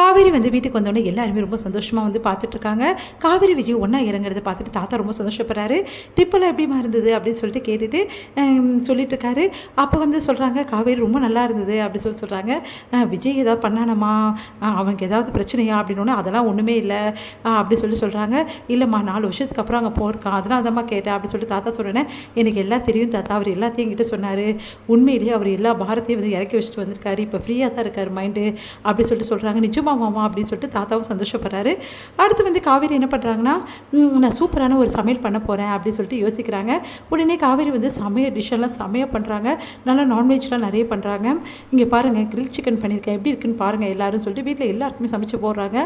காவேரி வந்து வீட்டுக்கு வந்தோடனே எல்லாருமே ரொம்ப சந்தோஷமாக வந்து பார்த்துட்ருக்காங்க. காவேரி விஜய் ஒன்றா இறங்குறத பார்த்துட்டு தாத்தா ரொம்ப சந்தோஷப்படுறாரு. ட்ரிப்பெல்லாம் எப்படிமா இருந்தது அப்படின்னு சொல்லிட்டு கேட்டுட்டு சொல்லிட்டுருக்காரு. அப்போ வந்து சொல்கிறாங்க, காவேரி ரொம்ப நல்லா இருந்தது அப்படி சொல்கிறாங்க. விஜய் ஏதாவது பண்ணானம்மா, அவனுக்கு ஏதாவது பிரச்சனையா அப்படின்னோடனே அதெல்லாம் ஒன்றுமே இல்லை அப்படி சொல்கிறாங்க. இல்லைம்மா 4 வருஷத்துக்கு அப்புறம் அங்கே போயிருக்கான், அதனால தான்மா கேட்டேன் அப்படி சொல்லிட்டு தாத்தா சொல்கிறேன். எனக்கு எல்லாம் தெரியும் தாத்தா, அவர் எல்லாத்தையும் என்கிட்ட சொன்னார். உண்மையிலேயே அவர் எல்லா பாரத்தையும் வந்து இறக்கி வச்சுட்டு வந்திருக்காரு. இப்போ ஃப்ரீயாக தான் இருக்கார் மைண்டு அப்படி சொல்கிறாங்க. நிச்சயமா மாமா அப்படின்னு சொல்லிட்டு தாத்தாவும் சந்தோஷப்படுறாரு. அடுத்து வந்து காவேரி என்ன பண்ணுறாங்கன்னா, நான் சூப்பரான ஒரு சமையல் பண்ண போகிறேன் அப்படின்னு சொல்லிட்டு யோசிக்கிறாங்க. உடனே காவேரி வந்து சமையல் டிஷ்ஷெல்லாம் செமையாக பண்ணுறாங்க. நல்லா நான்வெஜ்லாம் நிறைய பண்ணுறாங்க. இங்கே பாருங்கள், கிரில் சிக்கன் பண்ணியிருக்கேன், எப்படி இருக்குன்னு பாருங்கள் எல்லாரும் சொல்லிட்டு வீட்டில் எல்லாருக்குமே சமைச்சு போடுறாங்க.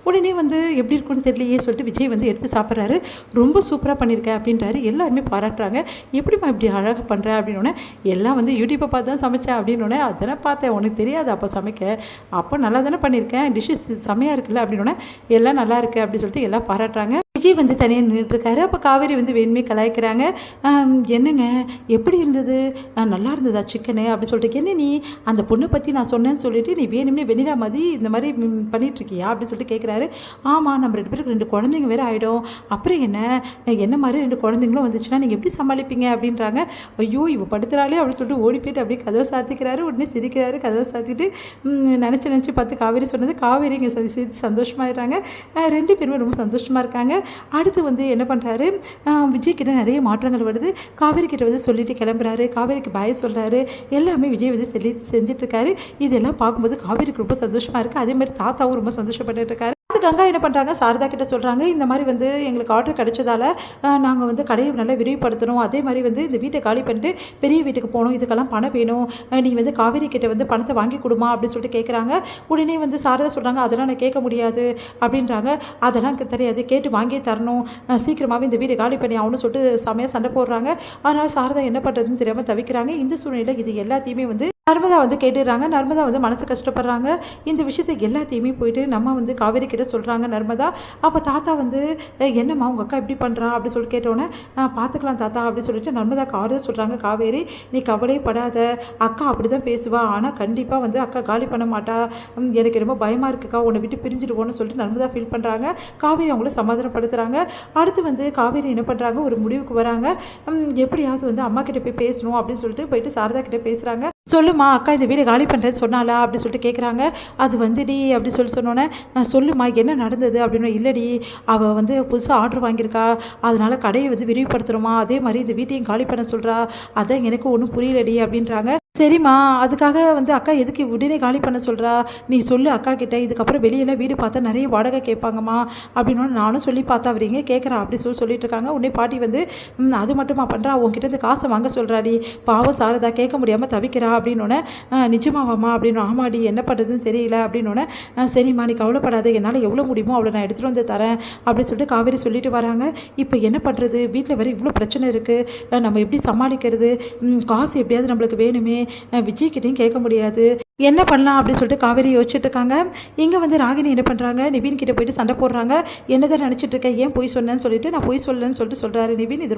உடனே வந்து எப்படி இருக்குன்னு தெரியலையே சொல்லிட்டு விஜய் வந்து எடுத்து சாப்பிட்றாரு. ரொம்ப சூப்பராக பண்ணியிருக்கேன் அப்படின்றாரு. எல்லாருமே பாராட்டுறாங்க. எப்படிமா இப்படி அழகாக பண்ணுற அப்படின்னோடனே, எல்லாம் வந்து யூடியூப்பை பார்த்து தான் சமைச்சேன் அப்படின்னோடனே, அதெல்லாம் பார்த்தேன், உனக்கு தெரியாது அப்போ சமைக்க, அப்போ நல்லா தானே பண்ணியிருக்கேன், டிஷ்ஷஸ் செம்மையாக இருக்குல்ல அப்படின்னோடனே, எல்லாம் நல்லா இருக்குது அப்படின்னு சொல்லிட்டு எல்லாம் பாராட்டுறாங்க. விஜய் வந்து தனியாக நின்றுட்டுருக்காரு. அப்போ காவேரி வந்து வேணுமே கலாய்க்கிறாங்க. என்னங்க எப்படி இருந்தது, நல்லா இருந்ததா சிக்கனு அப்படி சொல்லிட்டு, என்ன நீ அந்த பொண்ணை பற்றி நான் சொன்னேன்னு சொல்லிட்டு நீ வேணும்னே வெண்ணிலா மாதிரி இந்த மாதிரி பண்ணிகிட்ருக்கியா அப்படின்னு சொல்லிட்டு கேட்குறாரு. ஆமாம், நம்ம 2 பேருக்கு 2 குழந்தைங்க வேறு ஆகிடும், அப்புறம் என்ன மாதிரி 2 குழந்தைங்களும் வந்துச்சுன்னா நீங்கள் எப்படி சமாளிப்பீங்க அப்படின்றாங்க. ஐயோ இவ படுத்துறாளே அப்படின்னு சொல்லிட்டு ஓடி போய்ட்டு அப்படியே கதவை சாத்திக்கிறாரு. உடனே சிரிக்கிறாரு. கதவை சாத்திட்டு நினச்சி பார்த்து காவேரி சொன்னது, காவேரி இங்கே சிரித்து சந்தோஷமாயிடுறாங்க. 2 பேருமே ரொம்ப சந்தோஷமாக இருக்காங்க. அடுத்து வந்து என்ன பண்ணுறாரு, விஜய் கிட்ட நிறைய மாற்றங்கள் வருது. காவேரி கிட்ட வந்து சொல்லிட்டு கிளம்புறாரு. காவேரிக்கு பாய் சொல்கிறாரு. எல்லாமே விஜய் வந்து செஞ்சிட்ருக்காரு. இதெல்லாம் பார்க்கும்போது காவேரிக்கு ரொம்ப சந்தோஷமாக இருக்குது. அதே மாதிரி தாத்தாவும் ரொம்ப சந்தோஷப்பட்டு இருக்காரு. அது கங்கா என்ன பண்ணுறாங்க, சாரதா கிட்ட சொல்கிறாங்க, இந்த மாதிரி வந்து எங்களுக்கு ஆர்டர் கிடைச்சதால நாங்கள் வந்து கடையை நல்லா விரிவுபடுத்தணும், அதே மாதிரி வந்து இந்த வீட்டை காலி பண்ணிட்டு பெரிய வீட்டுக்கு போகணும், இதுக்கெல்லாம் பணம் வேணும், நீ வந்து காவேரி கிட்ட வந்து பணத்தை வாங்கி கொடுமா அப்படின்னு சொல்லிட்டு கேட்குறாங்க. உடனே வந்து சாரதா சொல்கிறாங்க, அதெல்லாம் நான் கேட்க முடியாது அப்படின்றாங்க. அதெல்லாம் தெரியாது, கேட்டு வாங்கி தரணும், சீக்கிரமாகவே இந்த வீட்டை காலி பண்ணி ஆகணும்னு சொல்லிட்டு செமையாக சண்டை போடுறாங்க. அதனால் சாரதா என்ன பண்ணுறதுன்னு தெரியாமல் தவிக்கிறாங்க. இந்த சூழ்நிலையில் இது எல்லாத்தையுமே வந்து நர்மதா வந்து கேட்டுடுறாங்க. நர்மதா வந்து மனசு கஷ்டப்படுறாங்க. இந்த விஷயத்தை எல்லாத்தையுமே போயிட்டு நம்ம வந்து காவேரி கிட்ட சொல்கிறாங்க நர்மதா. அப்போ தாத்தா வந்து, என்னம்மா உங்கள் அக்கா எப்படி பண்ணுறா அப்படி சொல்லி கேட்டோன்னே, பார்த்துக்கலாம் தாத்தா அப்படின்னு சொல்லிட்டு நர்மதாக்கு ஆறுதல் சொல்கிறாங்க காவேரி. நீ கவலையே படாத, அக்கா அப்படி தான் பேசுவா, ஆனால் கண்டிப்பாக வந்து அக்கா காலி பண்ண மாட்டா, எனக்கு ரொம்ப பயமாக இருக்குக்கா, உன்னை விட்டு பிரிஞ்சுடுவோன்னு சொல்லிட்டு நர்மதா ஃபீல் பண்ணுறாங்க. காவேரி அவங்கள சமாதானப்படுத்துகிறாங்க. அடுத்து வந்து காவேரி என்ன பண்ணுறாங்க, ஒரு முடிவுக்கு வராங்க. எப்படியாவது வந்து அம்மா கிட்ட போய் பேசணும் அப்படின்னு சொல்லிட்டு போயிட்டு சாரதா கிட்ட பேசுகிறாங்க. சொல்லுமா அக்கா இந்த வீடு காலி பண்ணுறேன்னு சொன்னாலா அப்படி சொல்லிட்டு கேட்குறாங்க. அது வந்துடி அப்படி சொன்னோன்னே, சொல்லுமா என்ன நடந்தது அப்படின்னு. இல்லடி, அவள் வந்து புதுசாக ஆர்டர் வாங்கியிருக்கா, அதனால் கடையை வந்து விரிவுபடுத்துகிறோமா, அதே மாதிரி இந்த வீட்டையும் காலி பண்ண சொல்கிறா, அதான் எனக்கு ஒன்றும் புரியலடி அப்படின்றாங்க. சரிம்மா, அதுக்காக வந்து அக்கா எதுக்கு உடனே காலி பண்ண சொல்கிறா, நீ சொல்லு அக்கா கிட்ட, இதுக்கப்புறம் வெளியெல்லாம் வீடு பார்த்தா நிறைய வாடகை கேட்பாங்கம்மா அப்படின்னு நானும் சொல்லி பார்த்தா அவர் எங்கே கேட்குறா அப்படி சொல்லிட்டு இருக்காங்க. உடனே பாட்டி வந்து, அது மட்டுமா பண்ணுறா, உங்ககிட்ட இந்த காசை வாங்க சொல்கிறாடி, பாவம் சாரதா கேட்க முடியாமல் தவிக்கிறா அப்படின்னோடனே, நிஜமாவாம்மா அப்படின்னு. ஆமாடி, என்ன பண்ணுறதுன்னு தெரியல அப்படின்னோடனே, சரிம்மா நீ கவலைப்படாத, என்னால் எவ்வளோ முடியுமோ அவ்வளோ நான் எடுத்துகிட்டு வந்து தரேன் அப்படின்னு சொல்லிட்டு காவேரி சொல்லிட்டு வராங்க. இப்போ என்ன பண்ணுறது, வீட்டில் வேறு இவ்வளோ பிரச்சனை இருக்குது, நம்ம எப்படி சமாளிக்கிறது, காசு எப்படியாவது நம்மளுக்கு வேணுமே, விஜய்கிட்டையும் கேட்க முடியாது, என்ன பண்ணலாம் அப்படின்னு சொல்லிட்டு காவேரி யோசிச்சுட்டு இருக்காங்க. இங்கே வந்து ராகினி என்ன பண்ணுறாங்க, நிவின் கிட்ட போயிட்டு சண்டை போடுறாங்க. என்னதான் நினச்சிட்டு இருக்கேன், ஏன் போய் சொன்னேன்னு சொல்லிட்டு, நான் போய் சொல்லலன்னு சொல்லிட்டு சொல்கிறாரு நிவின். இது